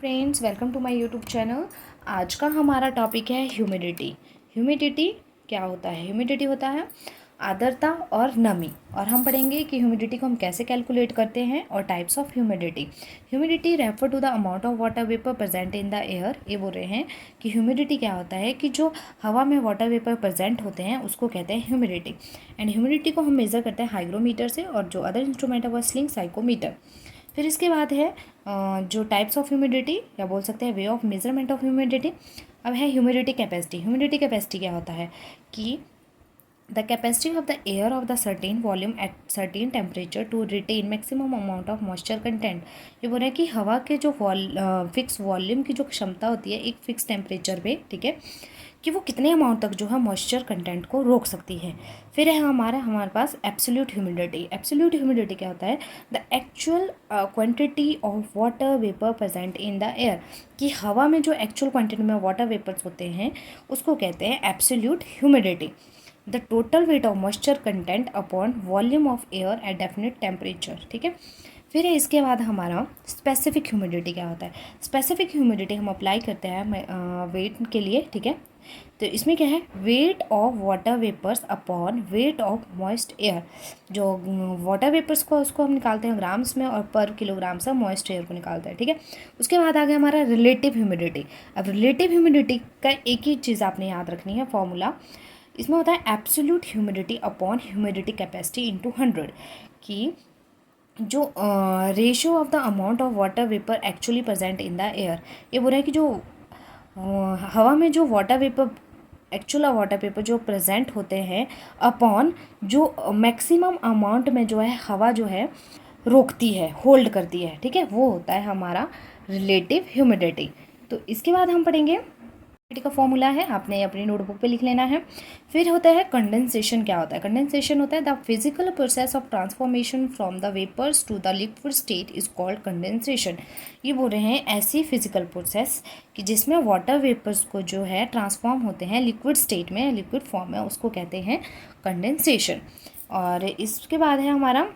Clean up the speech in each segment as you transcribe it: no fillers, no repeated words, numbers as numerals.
Friends, welcome to my YouTube channel. आज का हमारा टॉपिक है ह्यूमिडिटी। ह्यूमिडिटी क्या होता है? ह्यूमिडिटी होता है आर्द्रता और नमी। और हम पढ़ेंगे कि ह्यूमिडिटी को हम कैसे कैलकुलेट करते हैं और types of humidity. Humidity refer to the amount of water vapour present in the air. ये बोल रहे हैं कि ह्यूमिडिटी क्या होता है कि जो हवा में वाटर वेपर प्रेजेंट होते हैं उसको कहते हैं ह्यूमिडिटी। एंड ह्यूमिडिटी को हम मेज़र करते हैं हाइग्रोमीटर से, और जो अदर इंस्ट्रूमेंट है वो स्लिंग साइकोमीटर। फिर इसके बाद है जो टाइप्स ऑफ ह्यूमिडिटी, या बोल सकते हैं way of measurement of humidity. अब है ह्यूमिडिटी कैपेसिटी। ह्यूमिडिटी कैपेसिटी क्या होता है कि the capacity of the air of the certain volume at certain temperature to retain maximum amount of moisture content. ये बोल रहे हैं कि हवा के जो फिक्स वॉल्यूम की जो क्षमता होती है एक फिक्स टेम्परेचर पे, ठीक है, कि वो कितने अमाउंट तक जो है मॉइस्चर कंटेंट को रोक सकती है। फिर है हमारे पास एब्सोल्यूट ह्यूमिडिटी। एब्सोल्यूट ह्यूमिडिटी क्या होता है? The actual quantity of water vapour present in the air. कि हवा में जो एक्चुअल क्वांटिटी में वाटर वेपर्स होते हैं उसको कहते हैं absolute humidity. The total weight of moisture content upon volume of air at definite temperature, ठीक है। फिर है इसके बाद हमारा स्पेसिफिक ह्यूमिडिटी क्या होता है? स्पेसिफिक ह्यूमिडिटी हम अप्लाई करते हैं वेट के लिए, ठीक है। तो इसमें क्या है? Weight of water vapours upon weight of moist air. जो वाटर वेपर्स को उसको हम निकालते हैं ग्राम्स में, और पर किलोग्राम से मॉइस्ट एयर को निकालते हैं, ठीक है। उसके बाद आ गया हमारा रिलेटिव ह्यूमिडिटी। अब रिलेटिव ह्यूमिडिटी का एक ही चीज़ आपने याद रखनी है, फॉर्मूला। इसमें होता है absolute humidity upon humidity capacity into 100। कि जो ratio of the amount of water vapour actually present in the air. ये बोल रहे हैं कि जो हवा में जो water vapour actual water vapour जो प्रेजेंट होते हैं अपॉन जो मैक्सिमम अमाउंट में जो है हवा जो है रोकती है, होल्ड करती है, ठीक है, वो होता है हमारा रिलेटिव ह्यूमिडिटी। तो इसके बाद हम पढ़ेंगे का फॉर्मूला है, आपने अपनी नोटबुक पे लिख लेना है। फिर होता है कंडेंसेशन। क्या होता है? कंडेंसेशन होता है the physical process of transformation from the vapours to the liquid state is called condensation. ये बोल रहे हैं ऐसी फिजिकल प्रोसेस कि जिसमें वाटर वेपर्स को जो है ट्रांसफॉर्म होते हैं लिक्विड स्टेट में, लिक्विड फॉर्म में, उसको कहते हैं कंडेंसेशन। और इसके बाद है हमारा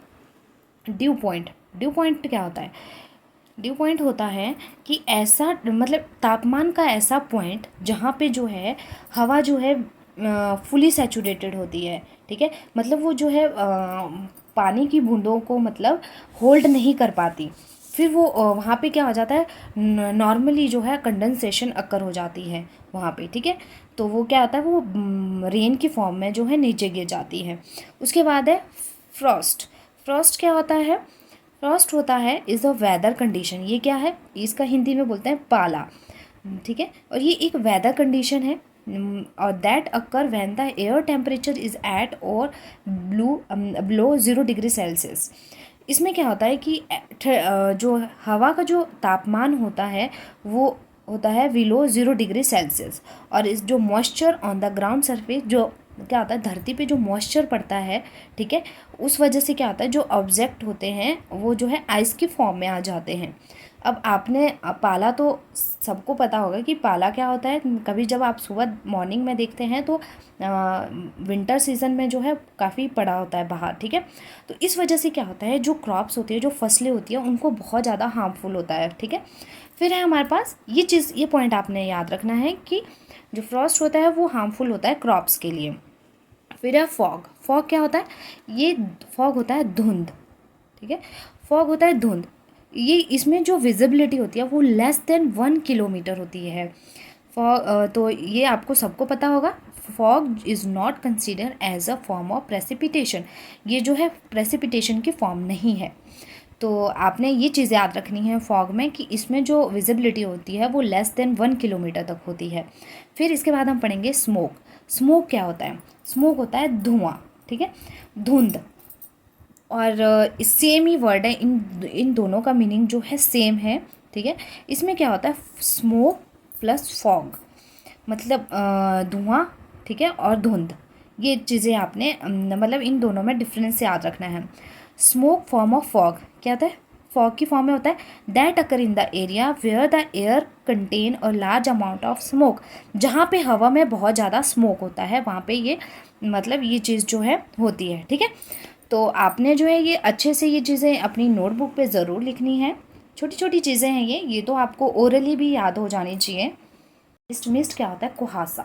ड्यू पॉइंट। ड्यू पॉइंट क्या होता है? ड्यू पॉइंट होता है कि ऐसा मतलब तापमान का ऐसा पॉइंट जहाँ पे जो है हवा जो है फुली सैचुरेटेड होती है, ठीक है। मतलब वो जो है पानी की बूंदों को मतलब होल्ड नहीं कर पाती। फिर वो वहाँ पे क्या हो जाता है, नॉर्मली जो है कंडेंसेशन अकर हो जाती है वहाँ पे, ठीक है। तो वो क्या होता है, वो रेन की फॉर्म में जो है नीचे गिर जाती है। उसके बाद है फ्रॉस्ट। फ्रॉस्ट क्या होता है? फ्रॉस्ट होता है इज़ अ वेदर कंडीशन। ये क्या है? इसका हिंदी में बोलते हैं पाला, ठीक है। और ये एक वेदर कंडीशन है, और that occur when the air temperature is at or below 0 degree Celsius. इसमें क्या होता है कि जो हवा का जो तापमान होता है वो होता है बिलो 0 डिग्री सेल्सियस। और इस जो moisture on the ground surface, जो क्या होता है धरती पे जो मॉइस्चर पड़ता है, ठीक है, उस वजह से क्या होता है जो ऑब्जेक्ट होते हैं वो जो है आइस की फॉर्म में आ जाते हैं। अब आपने पाला तो सबको पता होगा कि पाला क्या होता है। कभी जब आप सुबह मॉर्निंग में देखते हैं तो विंटर सीजन में जो है काफ़ी पड़ा होता है बाहर, ठीक है। तो इस वजह से क्या होता है जो क्रॉप्स होती है, जो फसलें होती हैं, उनको बहुत ज़्यादा हार्मफुल होता है, ठीक है। फिर है हमारे पास ये चीज़, ये पॉइंट आपने याद रखना है कि जो फ्रॉस्ट होता है वो हार्मफुल होता है क्रॉप्स के लिए। फिर है फॉग। फॉग क्या होता है? ये फॉग होता है धुंध, ठीक है। फॉग होता है धुंध। ये इसमें जो विजिबिलिटी होती है वो लेस देन 1 किलोमीटर होती है। फॉग तो ये आपको सबको पता होगा। Fog is not consider as a form of precipitation. ये जो है प्रेसिपिटेशन की फॉर्म नहीं है। तो आपने ये चीज़ याद रखनी है फॉग में कि इसमें जो विजिबिलिटी होती है वो लेस देन 1 किलोमीटर तक होती है। फिर इसके बाद हम पढ़ेंगे स्मोक। स्मोक क्या होता है? स्मोक होता है धुआं, ठीक है, धुंध। और सेम ही वर्ड है, इन दोनों का मीनिंग जो है सेम है, ठीक है। इसमें क्या होता है? स्मोक प्लस फॉग, मतलब धुआं, ठीक है, और धुंध। ये चीज़ें आपने मतलब इन दोनों में डिफरेंस याद रखना है। स्मोक फॉर्म ऑफ फॉग क्या होता है? फॉग की फॉर्म में होता है that occur in the area where the air contain or large amount of smoke. जहाँ पे हवा में बहुत ज़्यादा स्मोक होता है वहाँ पे ये मतलब ये चीज़ जो है होती है, ठीक है। तो आपने जो है ये अच्छे से ये चीज़ें अपनी नोटबुक पे ज़रूर लिखनी है। छोटी छोटी चीज़ें हैं ये तो आपको ओरली भी याद हो जानी चाहिए। मिस्ट क्या होता है? कुहासा।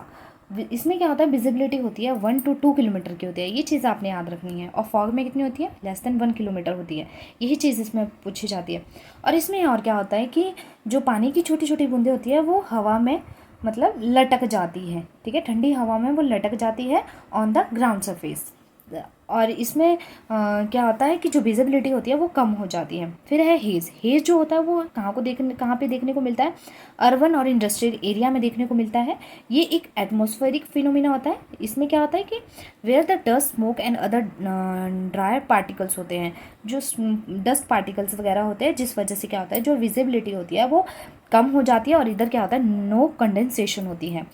इसमें क्या होता है? विजिबिलिटी होती है 1 to 2 किलोमीटर की होती है, ये चीज़ आपने याद रखनी है। और फॉग में कितनी होती है? लेस देन 1 किलोमीटर होती है, यही चीज़ इसमें पूछी जाती है। और इसमें और क्या होता है कि जो पानी की छोटी छोटी बूंदें होती है वो हवा में मतलब लटक जाती है, ठीक है, ठंडी हवा में वो लटक जाती है ऑन द ग्राउंड सरफेस। और इसमें क्या होता है कि जो विजिबिलिटी होती है वो कम हो जाती है। फिर है हेज़। हेज़ जो होता है वो कहाँ पे देखने को मिलता है? अर्बन और इंडस्ट्रियल एरिया में देखने को मिलता है। ये एक एटमॉस्फेरिक फिनोमिना होता है। इसमें क्या होता है कि where the dust, smoke and other dry particles होते हैं, जो डस्ट पार्टिकल्स वगैरह होते हैं, जिस वजह से क्या होता है जो विजिबिलिटी होती है वो कम हो जाती है और इधर क्या होता है नो कंडेंसेशन होती है।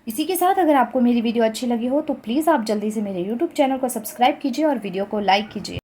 इसी के साथ अगर आपको मेरी वीडियो अच्छी लगी हो तो प्लीज़ आप जल्दी से मेरे यूट्यूब चैनल को सब्सक्राइब कीजिए और वीडियो को लाइक कीजिए।